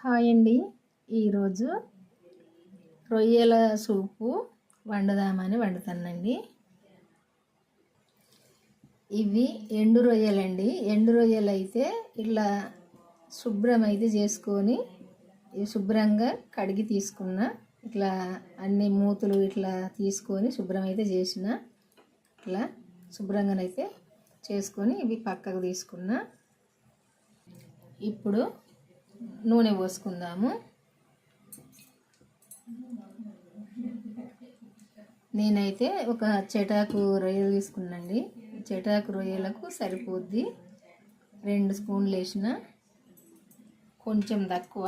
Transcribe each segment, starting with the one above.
Hi అండి. ఈరోజు రొయ్యల సూపు వండుదామని వండుతానండి. ఇవి ఎండు రొయ్యలండి. ఎండు రొయ్యలు అయితే ఇట్లా శుభ్రం అయితే చేసుకొని శుభ్రంగా కడిగి తీసుకున్న, ఇట్లా అన్ని మూతులు ఇట్లా తీసుకొని శుభ్రం అయితే చేసిన, ఇట్లా శుభ్రంగానైతే చేసుకొని ఇవి పక్కకు తీసుకున్న. ఇప్పుడు నూనె పోసుకుందాము. నేనైతే ఒక చెటాకు రొయ్యలు తీసుకున్నాండి. చెటాకు రొయ్యలకు సరిపోద్ది 2 స్పూన్లు వేసిన, కొంచెం తక్కువ.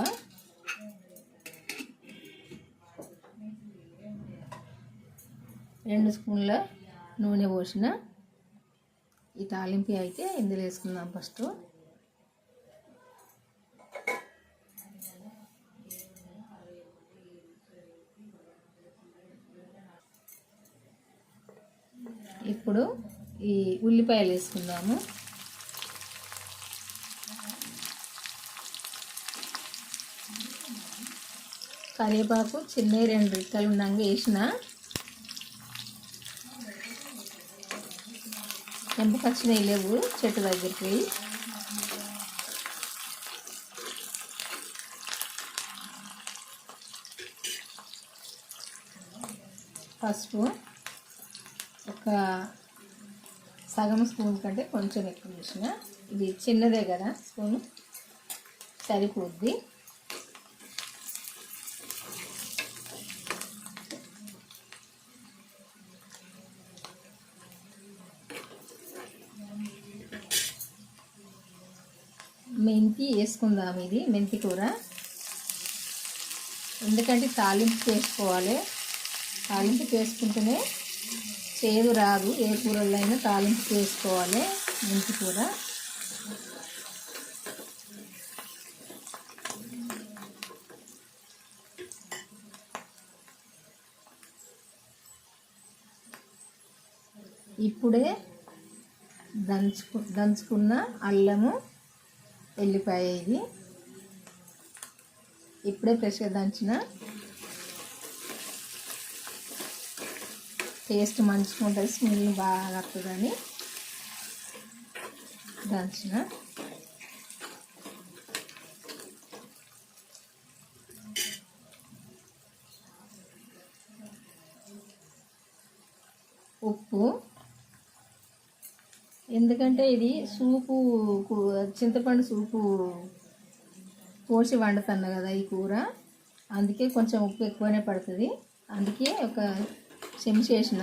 రెండు స్పూన్ల నూనె పోసిన. ఈ తాలింపు అయితే ఇందులో వేసుకుందాం. ఫస్ట్ ఇప్పుడు ఈ ఉల్లిపాయలు వేసుకుందాము. కరివేపాకు చిన్న 2 రిక్కలు ఉన్నాక వేసిన. తెంపుకొచ్చినవి లేవు చెట్టు దగ్గరికి. పసుపు ఒక సగం స్పూన్ కంటే కొంచెం ఎక్కువ వేసిన. ఇది చిన్నదే కదా స్పూను, సరిపోద్ది. మెంతి వేసుకుందాం. ఇది మెంతి కూర, ఎందుకంటే తాలింపు వేసుకోవాలి. తాలింపు వేసుకుంటేనే చేదు రాదు. ఏ కూరల్లో అయినా తాలింపు వేసుకోవాలి. మెంతి కూర ఇప్పుడే దంచుకున్న అల్లము ఎల్లిపాయ, ఇది ఇప్పుడే ఫ్రెష్గా దంచిన. టేస్ట్ మంచిగా ఉంటుంది, స్మెల్ బాగా వస్తుందని దంచిన. ఉప్పు, ఎందుకంటే ఇది సూపు, చింతపండు సూపు పోసి వండుతాను కదా ఈ కూర, అందుకే కొంచెం ఉప్పు ఎక్కువనే పడుతుంది. అందుకే ఒక చెంచా వేసిన.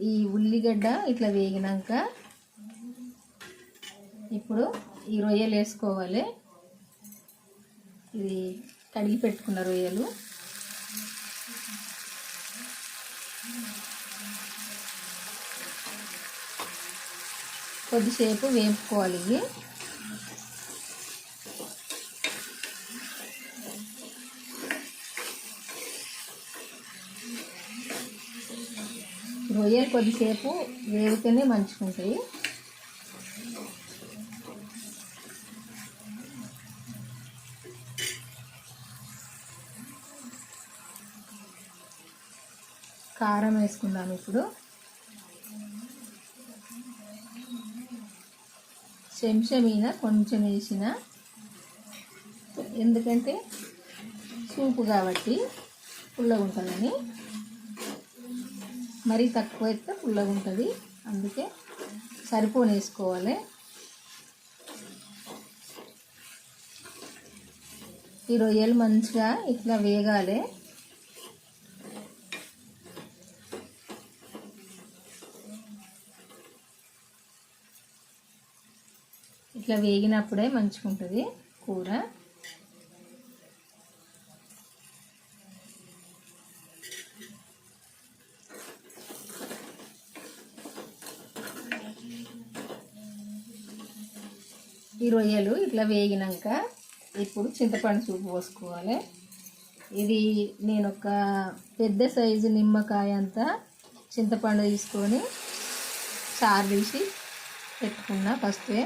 ఈ ఉల్లిగడ్డ ఇట్లా వేగినాక ఇప్పుడు ఈ రొయ్యలు వేసుకోవాలి. ఇది కడిగి పెట్టుకున్న రొయ్యలు. కొద్దిసేపు వేపుకోవాలి. ఇవి రొయ్యలు కొద్దిసేపు వేగితేనే మంచిగా ఉంటాయి. కారం వేసుకుందాం. ఇప్పుడు చెంచా మీద కొంచెం వేసిన, ఎందుకంటే సూపు కాబట్టి పుల్లగా ఉంటుందని. మరీ తక్కువ అయితే పుల్లగా ఉంటుంది, అందుకే సరిపోని వేసుకోవాలి. ఈ రొయ్యలు మంచిగా ఇట్లా వేగాలి. ఇట్లా వేగినప్పుడే మంచిగా ఉంటుంది కూర. ఈ రొయ్యలు ఇట్లా వేగినాక ఇప్పుడు చింతపండు సూపు పోసుకోవాలి. ఇది నేను ఒక పెద్ద సైజు నిమ్మకాయ అంతా చింతపండు తీసుకొని చారు తీసి పెట్టుకున్నా ఫస్టే.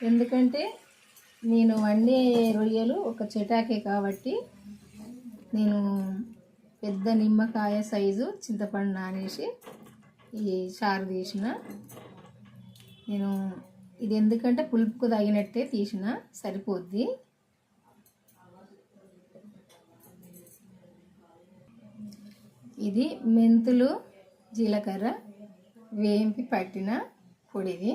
ఎందుకంటే నేను వండే రొయ్యలు ఒక చటాకే కాబట్టి నేను పెద్ద నిమ్మకాయ సైజు చింతపండు నానేసి ఈ చారు తీసిన. నేను ఇది ఎందుకంటే పులుపుకు తగినట్టే తీసిన, సరిపోద్ది. ఇది మెంతులు జీలకర్ర వేంపి పట్టిన పొడిది.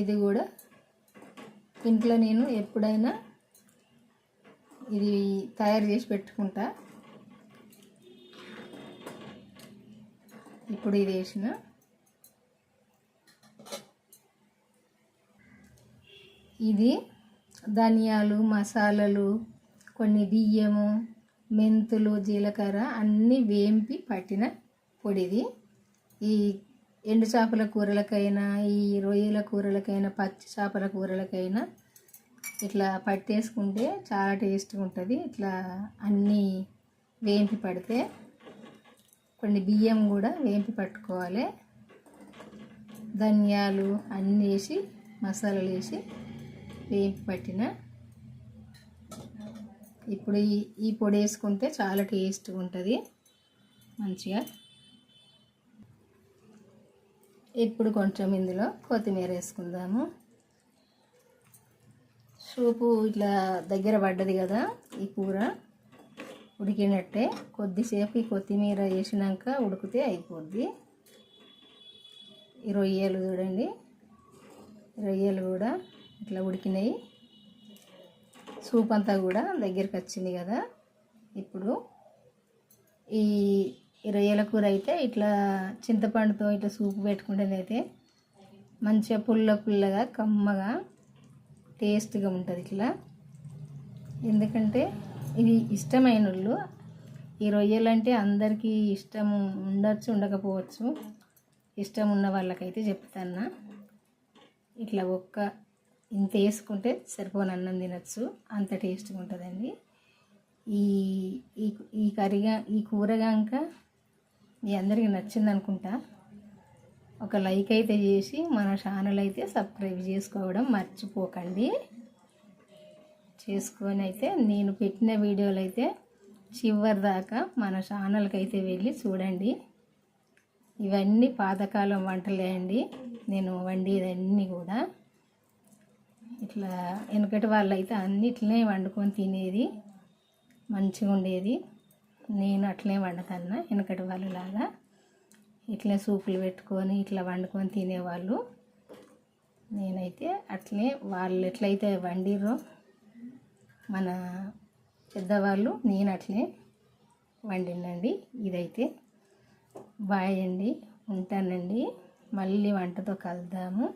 ఇది కూడా ఇంట్లో నేను ఎప్పుడైనా ఇది తయారు చేసి పెట్టుకుంటా. ఇప్పుడు ఇది వేసిన. ఇది ధనియాలు, మసాలాలు, కొన్ని బియ్యము, మెంతులు, జీలకర్ర అన్నీ వేంపి పట్టిన పొడిది. ఈ ఎండు చేపల కూరలకైనా, ఈ రొయ్యల కూరలకైనా, పచ్చి చేపల కూరలకైనా ఇట్లా పట్టేసుకుంటే చాలా టేస్ట్గా ఉంటుంది. ఇట్లా అన్నీ వేంపి పడితే. కొన్ని బియ్యం కూడా వేంపి పట్టుకోవాలి. ధనియాలు అన్నీ వేసి మసాలాలు వేసి వేంపి పట్టిన. ఇప్పుడు ఈ పొడి వేసుకుంటే చాలా టేస్ట్గా ఉంటుంది మంచిగా. ఇప్పుడు కొంచెం ఇందులో కొత్తిమీర వేసుకుందాము. సూపు ఇట్లా దగ్గర పడ్డది కదా, ఈ కూర ఉడికినట్టే. కొద్దిసేపు ఈ కొత్తిమీర వేసినాక ఉడికితే అయిపోద్ది. ఈ రొయ్యలు చూడండి, రొయ్యలు కూడా ఇట్లా ఉడికినాయి. సూప్ అంతా కూడా దగ్గరికి వచ్చింది కదా. ఇప్పుడు ఈ రొయ్యల కూర అయితే ఇట్లా చింతపండుతో ఇట్లా సూపు పెట్టుకుంటేనైతే మంచిగా పుల్లగా కమ్మగా టేస్ట్గా ఉంటుంది ఇట్లా. ఎందుకంటే ఇది ఇష్టమైన వాళ్ళు, ఈ రొయ్యలు అంటే అందరికీ ఇష్టం ఉండొచ్చు, ఉండకపోవచ్చు. ఇష్టం ఉన్న వాళ్ళకైతే చెప్తాను, ఇట్లా ఇంత వేసుకుంటే సరిపోని అన్నం తినచ్చు, అంత టేస్ట్గా ఉంటుందండి. ఈ కర్రీగా ఈ కూరగా ఇంకా మీ అందరికీ నచ్చింది అనుకుంటా. ఒక లైక్ అయితే చేసి మన ఛానల్ అయితే సబ్స్క్రైబ్ చేసుకోవడం మర్చిపోకండి. చేసుకొని అయితే నేను పెట్టిన వీడియోలు అయితే చివరి దాకా మన ఛానల్కి అయితే వెళ్ళి చూడండి. ఇవన్నీ పాతకాలం వంటలే అండి, నేను వండేదన్నీ కూడా. ఇట్లా వెనకటి వాళ్ళు అయితే అన్నిట్లనే వండుకొని తినేది, మంచిగా ఉండేది. నేను అట్లనే వండుతాను వెనకటి వాళ్ళలాగా. ఇట్లా సూపులు పెట్టుకొని ఇట్లా వండుకొని తినేవాళ్ళు. నేనైతే అట్లనే వాళ్ళు ఎట్లయితే వండిరో మన పెద్దవాళ్ళు, నేను అట్లనే వండినండి. ఇదైతే బాయ్ అండి, ఉంటానండి. మళ్ళీ వంటతో కలుద్దాము.